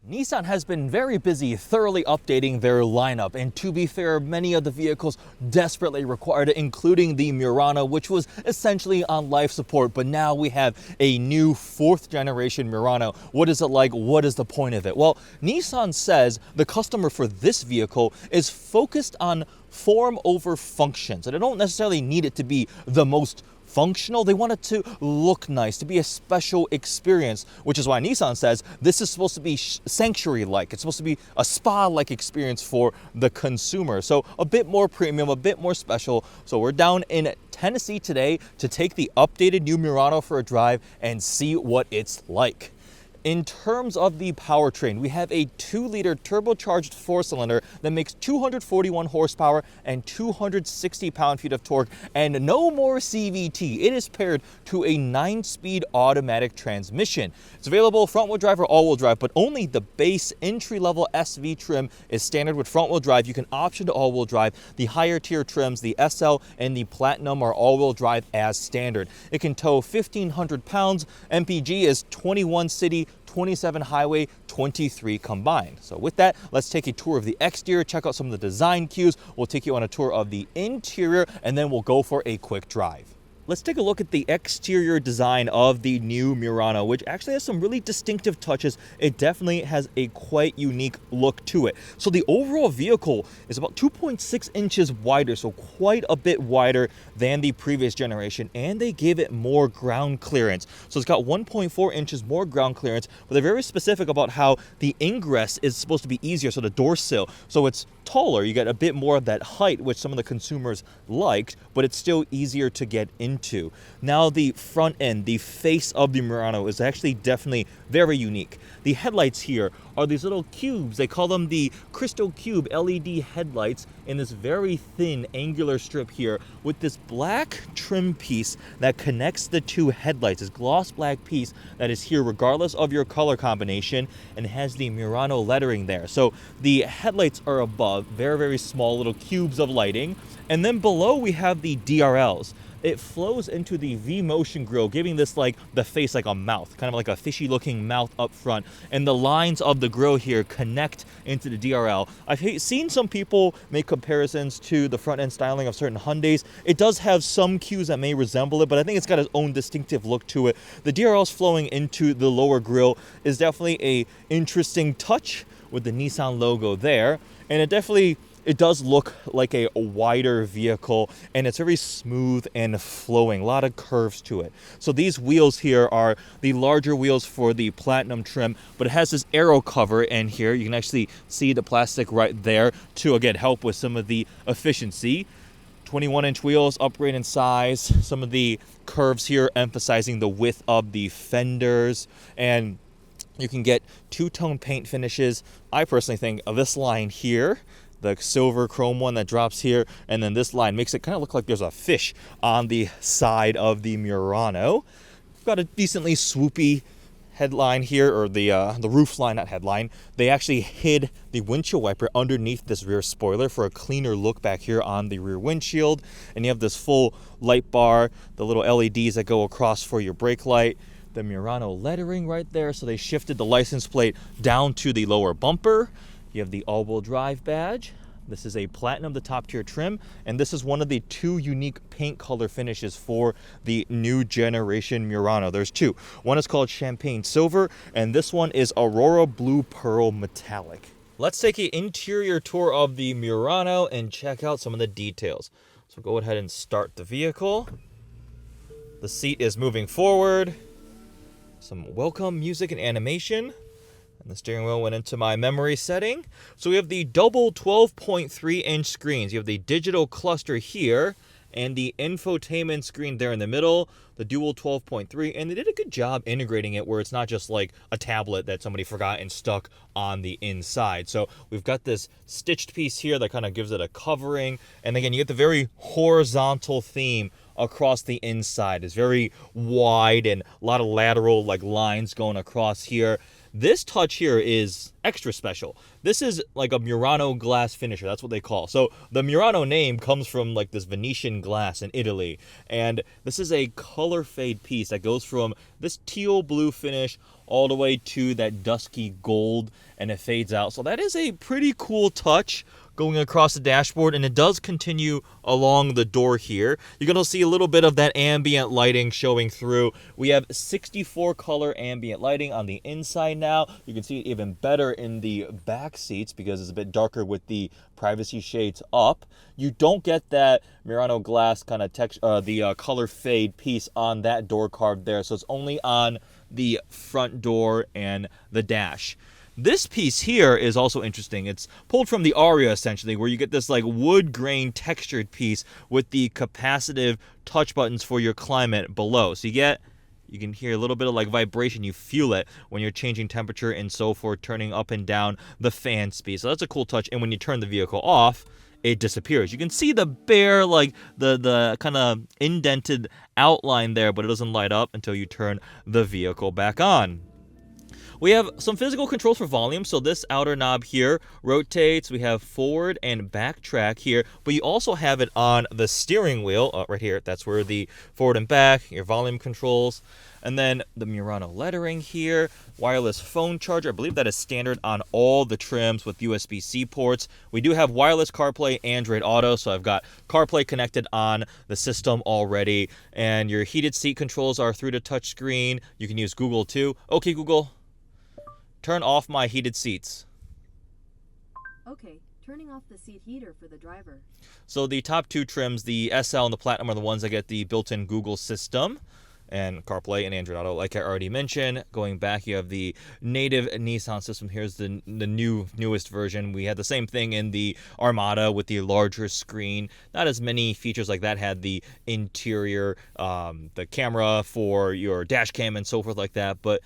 Nissan has been very busy thoroughly updating their lineup, and to be fair, many of the vehicles desperately required it, including the Murano, which was essentially on life support, but now we have a new 4th generation Murano. What is it like? What is the point of it? Well, Nissan says the customer for this vehicle is focused on form over function, so they don't necessarily need it to be the most functional. They want it to look nice, to be a special experience, which is why Nissan says this is supposed to be sanctuary-like. It's supposed to be a spa-like experience for the consumer. So a bit more premium, a bit more special. So we're down in Tennessee today to take the updated new Murano for a drive and see what it's like. In terms of the powertrain, we have a 2-liter turbocharged 4-cylinder that makes 241 horsepower and 260 pound-feet of torque, and no more CVT. It is paired to a 9-speed automatic transmission. It's available front-wheel drive or all-wheel drive, but only the base entry-level SV trim is standard with front-wheel drive. You can option to all-wheel drive. The higher-tier trims, the SL and the Platinum, are all-wheel drive as standard. It can tow 1,500 pounds. MPG is 21 city, 27 highway, 23 combined. So with that, let's take a tour of the exterior, check out some of the design cues. We'll take you on a tour of the interior, and then we'll go for a quick drive. Let's take a look at the exterior design of the new Murano, which actually has some really distinctive touches. It definitely has a quite unique look to it. So the overall vehicle is about 2.6 inches wider, so quite a bit wider than the previous generation, and they gave it more ground clearance. So it's got 1.4 inches more ground clearance, but they're very specific about how the ingress is supposed to be easier, so the door sill. So it's taller, you get a bit more of that height, which some of the consumers liked, but it's still easier to get into. Now the front end, the face of the Murano, is actually definitely very unique. The headlights here are these little cubes. They call them the Crystal Cube LED headlights in this very thin angular strip here with this black trim piece that connects the two headlights, this gloss black piece that is here regardless of your color combination, and has the Murano lettering there. So the headlights are above, very, very small little cubes of lighting. And then below we have the DRLs. It flows into the V-Motion grille, giving this like the face like a mouth, kind of like a fishy looking mouth up front. And the lines of the grille here connect into the DRL. I've seen some people make comparisons to the front end styling of certain Hyundais. It does have some cues that may resemble it, but I think it's got its own distinctive look to it. The DRLs flowing into the lower grille is definitely a interesting touch with the Nissan logo there. And it does look like a wider vehicle, and it's very smooth and flowing, a lot of curves to it. So these wheels here are the larger wheels for the Platinum trim, but it has this aero cover in here. You can actually see the plastic right there to, again, help with some of the efficiency. 21-inch wheels, upgrade in size. Some of the curves here emphasizing the width of the fenders, and you can get two-tone paint finishes. I personally think of this line here, the silver chrome one that drops here, and then this line makes it kind of look like there's a fish on the side of the Murano. We've got a decently swoopy headline here, or the roof line, not headline. They actually hid the windshield wiper underneath this rear spoiler for a cleaner look back here on the rear windshield. And you have this full light bar, the little LEDs that go across for your brake light, the Murano lettering right there. So they shifted the license plate down to the lower bumper. You have the all-wheel drive badge. This is a Platinum, the top tier trim, and this is one of the 2 unique paint color finishes for the new generation Murano. There's 2. One is called Champagne Silver, and this one is Aurora Blue Pearl Metallic. Let's take an interior tour of the Murano and check out some of the details. So go ahead and start the vehicle. The seat is moving forward. Some welcome music and animation. And the steering wheel went into my memory setting. So we have the double 12.3-inch screens. You have the digital cluster here and the infotainment screen there in the middle, the dual 12.3, and they did a good job integrating it where it's not just like a tablet that somebody forgot and stuck on the inside. So we've got this stitched piece here that kind of gives it a covering, and again, you get the very horizontal theme across the inside. It's very wide and a lot of lateral like lines going across here. This touch here is extra special. This is like a Murano glass finisher. That's what they call. So the Murano name comes from like this Venetian glass in Italy. And this is a color fade piece that goes from this teal blue finish all the way to that dusky gold, and it fades out. So that is a pretty cool touch going across the dashboard, and it does continue along the door here. You're going to see a little bit of that ambient lighting showing through. We have 64 color ambient lighting on the inside now. You can see it even better in the back seats because it's a bit darker with the privacy shades up. You don't get that Murano glass kind of texture, the color fade piece on that door carved there, so it's only on the front door and the dash. This piece here is also interesting. It's pulled from the Aria, essentially, where you get this like wood grain textured piece with the capacitive touch buttons for your climate below. So you can hear a little bit of like vibration. You feel it when you're changing temperature and so forth, turning up and down the fan speed. So that's a cool touch. And when you turn the vehicle off, it disappears. You can see the bare, like the kind of indented outline there, but it doesn't light up until you turn the vehicle back on. We have some physical controls for volume. So this outer knob here rotates. We have forward and back track here, but you also have it on the steering wheel right here. That's where the forward and back, your volume controls. And then the Murano lettering here, wireless phone charger. I believe that is standard on all the trims with USB-C ports. We do have wireless CarPlay, Android Auto, so I've got CarPlay connected on the system already. And your heated seat controls are through the touch screen. You can use Google too. Okay, Google, turn off my heated seats. Okay, turning off the seat heater for the driver. So the top two trims, the SL and the Platinum, are the ones that get the built-in Google system and CarPlay and Android Auto, like I already mentioned. Going back, you have the native Nissan system. Here's the newest version. We had the same thing in the Armada with the larger screen. Not as many features like that. Had the interior, the camera for your dash cam and so forth like that. But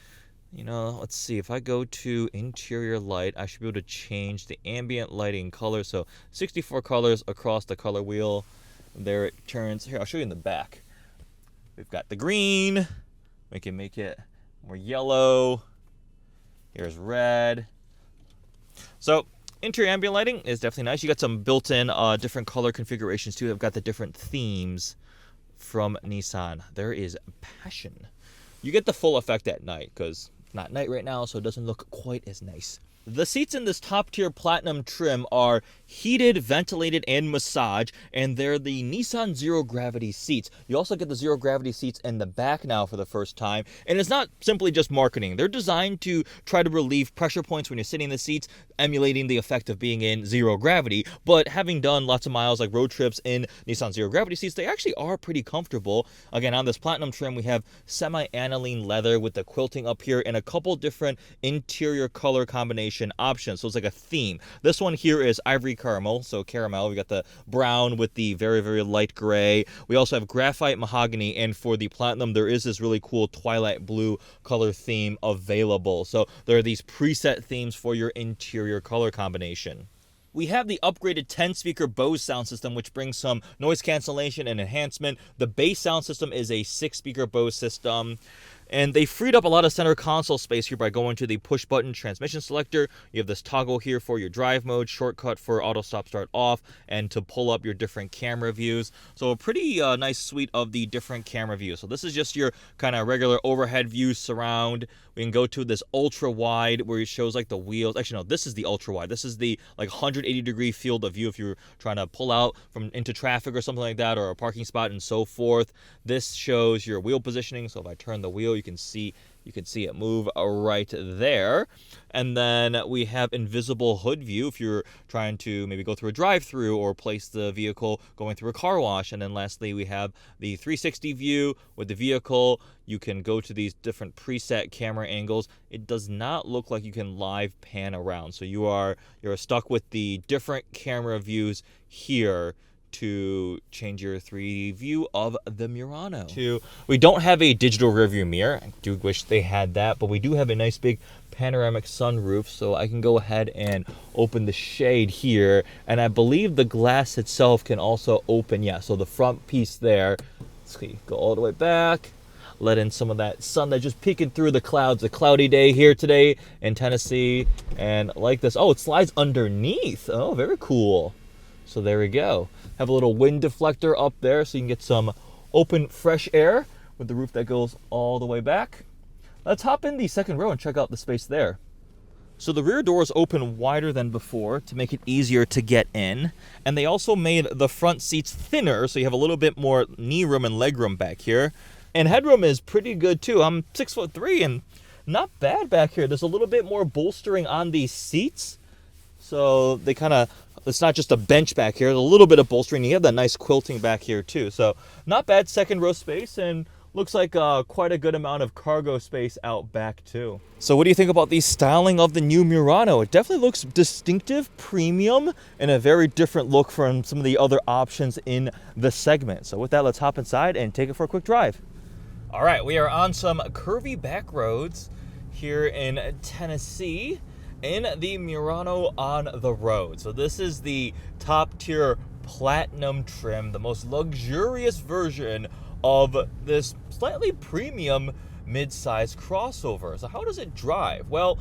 you know, let's see. If I go to interior light, I should be able to change the ambient lighting color. So 64 colors across the color wheel. There it turns. Here, I'll show you in the back. We've got the green. We can make it more yellow. Here's red. So interior ambient lighting is definitely nice. You got some built-in different color configurations too. I've got the different themes from Nissan. There is passion. You get the full effect at night because it's not night right now, so it doesn't look quite as nice. The seats in this top-tier Platinum trim are heated, ventilated, and massage, and they're the Nissan Zero Gravity seats. You also get the Zero Gravity seats in the back now for the first time, and it's not simply just marketing. They're designed to try to relieve pressure points when you're sitting in the seats, emulating the effect of being in zero gravity, but having done lots of miles, like road trips in Nissan Zero Gravity seats, they actually are pretty comfortable. Again, on this Platinum trim, we have semi-aniline leather with the quilting up here and a couple different interior color combinations options, so it's like a theme. This one here is ivory caramel, so caramel. We got the brown with the very, very light gray. We also have graphite mahogany, and for the Platinum, there is this really cool twilight blue color theme available. So there are these preset themes for your interior color combination. We have the upgraded 10-speaker Bose sound system, which brings some noise cancellation and enhancement. The base sound system is a 6-speaker Bose system. And they freed up a lot of center console space here by going to the push-button transmission selector. You have this toggle here for your drive mode, shortcut for auto stop start off, and to pull up your different camera views. So a pretty nice suite of the different camera views. So this is just your kind of regular overhead view surround. We can go to this ultra wide where it shows like the wheels. Actually, no, this is the ultra wide. This is the like 180-degree field of view if you're trying to pull out from into traffic or something like that, or a parking spot and so forth. This shows your wheel positioning. So if I turn the wheel, you can see it move right there. And then we have invisible hood view if you're trying to maybe go through a drive-through or place the vehicle going through a car wash. And then lastly, we have the 360 view with the vehicle. You can go to these different preset camera angles. It does not look like you can live pan around. So you're stuck with the different camera views here to change your 3D view of the Murano. We don't have a digital rearview mirror. I do wish they had that, but we do have a nice big panoramic sunroof, so I can go ahead and open the shade here, and I believe the glass itself can also open. Yeah, so the front piece there, let's see, go all the way back. let in some of that sun that's just peeking through the clouds. A cloudy day here today in Tennessee, and like this. Oh, it slides underneath. Oh, very cool. So there we go. Have a little wind deflector up there so you can get some open fresh air with the roof that goes all the way back. Let's hop in the second row and check out the space there. So the rear doors open wider than before to make it easier to get in. And they also made the front seats thinner, so you have a little bit more knee room and leg room back here. And headroom is pretty good too. I'm 6'3" and not bad back here. There's a little bit more bolstering on these seats. So they it's not just a bench back here. There's a little bit of bolstering. You have that nice quilting back here too. So not bad second row space, and looks like quite a good amount of cargo space out back too. So what do you think about the styling of the new Murano? It definitely looks distinctive, premium, and a very different look from some of the other options in the segment. So with that, let's hop inside and take it for a quick drive. All right, we are on some curvy back roads here in Tennessee in the Murano on the road. So this is the top tier platinum trim, the most luxurious version of this slightly premium mid-size crossover. So how does it drive? Well,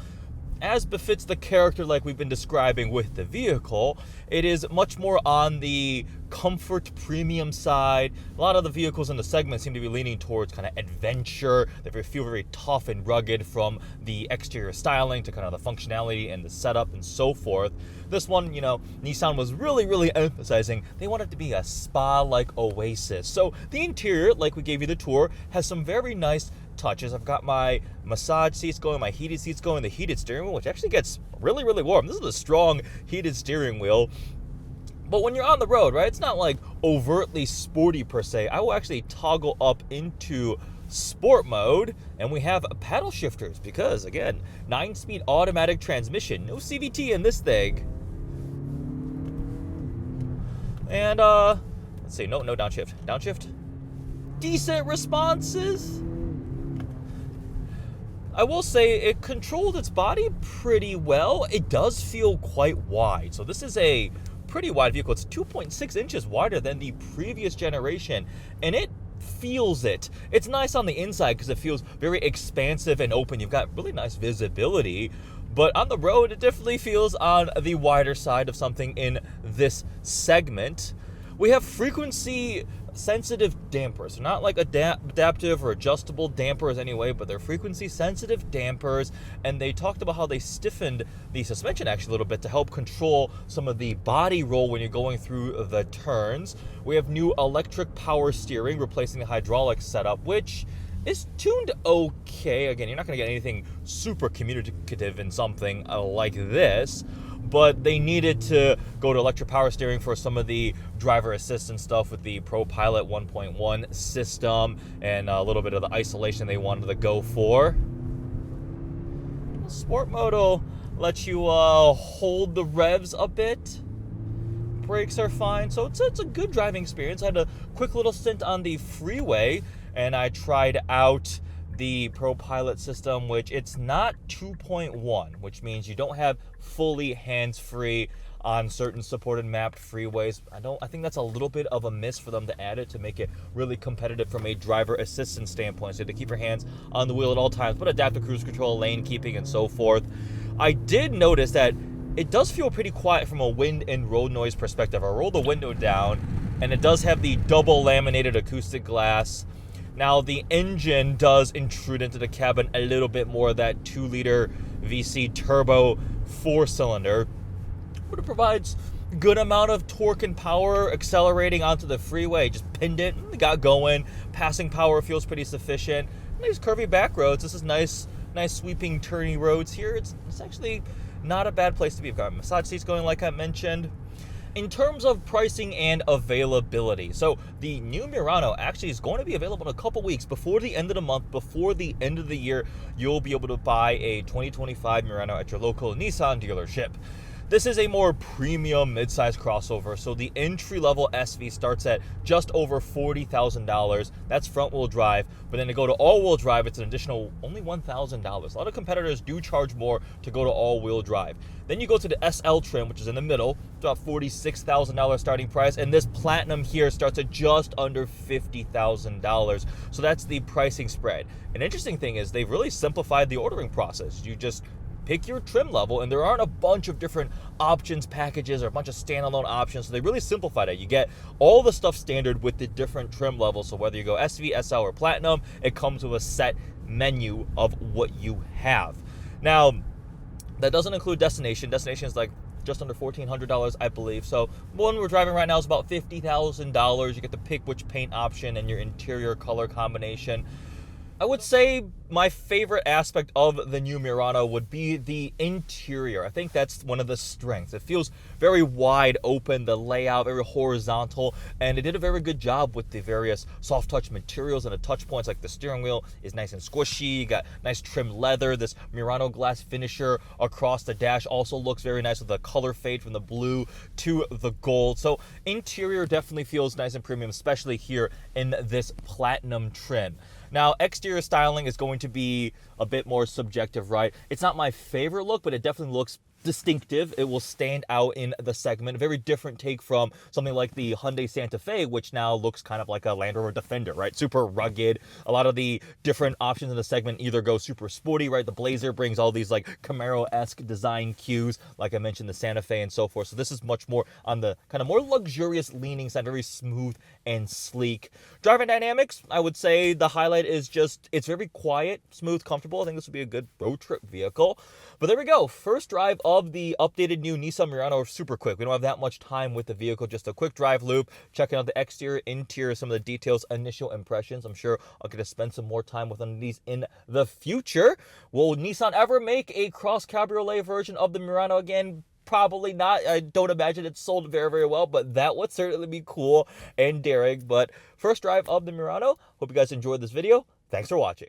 as befits the character like we've been describing with the vehicle, it is much more on the comfort premium side. A lot of the vehicles in the segment seem to be leaning towards kind of adventure. They feel very tough and rugged from the exterior styling to kind of the functionality and the setup and so forth. This one, Nissan was really emphasizing they want it to be a spa-like oasis. So the interior, like we gave you the tour, has some very nice touches. I've got my massage seats going, my heated seats going, the heated steering wheel, which actually gets really warm. This is a strong heated steering wheel. But when you're on the road, right, it's not like overtly sporty per se. I will actually toggle up into sport mode, and we have paddle shifters because, again, 9-speed automatic transmission. No CVT in this thing. And, let's see, no downshift. Downshift. Decent responses. I will say it controlled its body pretty well. It does feel quite wide. So this is a pretty wide vehicle. It's 2.6 inches wider than the previous generation, and it feels it. It's nice on the inside because it feels very expansive and open. You've got really nice visibility, but on the road, it definitely feels on the wider side of something in this segment. We have frequency sensitive dampers. They're not like adaptive or adjustable dampers anyway, but they're frequency sensitive dampers, and they talked about how they stiffened the suspension actually a little bit to help control some of the body roll when you're going through the turns. We have new electric power steering replacing the hydraulic setup, which is tuned okay. Again, you're not going to get anything super communicative in something like this, but they needed to go to electric power steering for some of the driver assistance stuff with the ProPilot 1.1 system and a little bit of the isolation they wanted to go for. Sport mode will let you hold the revs a bit. Brakes are fine, so it's a good driving experience. I had a quick little stint on the freeway, and I tried out the ProPilot system, which it's not 2.1, which means you don't have fully hands-free on certain supported mapped freeways. I think that's a little bit of a miss for them to add it to make it really competitive from a driver assistance standpoint. So you have to keep your hands on the wheel at all times, but adaptive cruise control, lane keeping, and so forth. I did notice that it does feel pretty quiet from a wind and road noise perspective. I roll the window down, and it does have the double laminated acoustic glass. Now, the engine does intrude into the cabin a little bit more, that 2-liter VC turbo 4-cylinder, but it provides a good amount of torque and power accelerating onto the freeway. Just pinned it, got going. Passing power feels pretty sufficient. Nice curvy back roads. This is nice sweeping, turny roads here. It's actually not a bad place to be. I've got massage seats going, like I mentioned. In terms of pricing and availability, so the new Murano actually is going to be available in a couple weeks. Before the end of the month, before the end of the year, you'll be able to buy a 2025 Murano at your local Nissan dealership. This is a more premium midsize crossover, so the entry-level SV starts at just over $40,000. That's front-wheel drive, but then to go to all-wheel drive, it's an additional only $1,000. A lot of competitors do charge more to go to all-wheel drive. Then you go to the SL trim, which is in the middle, it's about $46,000 starting price, and this Platinum here starts at just under $50,000. So that's the pricing spread. An interesting thing is they've really simplified the ordering process. You just pick your trim level, and there aren't a bunch of different options packages or a bunch of standalone options, so they really simplified it. You get all the stuff standard with the different trim levels, so whether you go SV, SL, or Platinum, it comes with a set menu of what you have. Now, that doesn't include destination. Destination is like just under $1,400, I believe. So one we're driving right now is about $50,000. You get to pick which paint option and your interior color combination. I would say my favorite aspect of the new Murano would be the interior. I think that's one of the strengths. It feels very wide open, the layout, very horizontal, and it did a very good job with the various soft touch materials and the touch points, like the steering wheel is nice and squishy, you got nice trim leather, this Murano glass finisher across the dash also looks very nice with the color fade from the blue to the gold. So interior definitely feels nice and premium, especially here in this Platinum trim. Now, exterior styling is going to be a bit more subjective, right? It's not my favorite look, but it definitely looks distinctive. It will stand out in the segment. A very different take from something like the Hyundai Santa Fe, which now looks kind of like a Land Rover Defender, right? Super rugged. A lot of the different options in the segment either go super sporty, right? The Blazer brings all these like Camaro-esque design cues, like I mentioned, the Santa Fe and so forth. So this is much more on the kind of more luxurious leaning side, very smooth and sleek. Driving dynamics, I would say the highlight is just, it's very quiet, smooth, comfortable. I think this would be a good road trip vehicle. But there we go. First drive of the updated new Nissan Murano. Super quick. We don't have that much time with the vehicle. Just a quick drive loop, checking out the exterior, interior, some of the details, initial impressions. I'm sure I'll get to spend some more time with one of these in the future. Will Nissan ever make a cross cabriolet version of the Murano again? Probably not. I don't imagine it's sold very, very well, but that would certainly be cool and daring. But first drive of the Murano. Hope you guys enjoyed this video. Thanks for watching.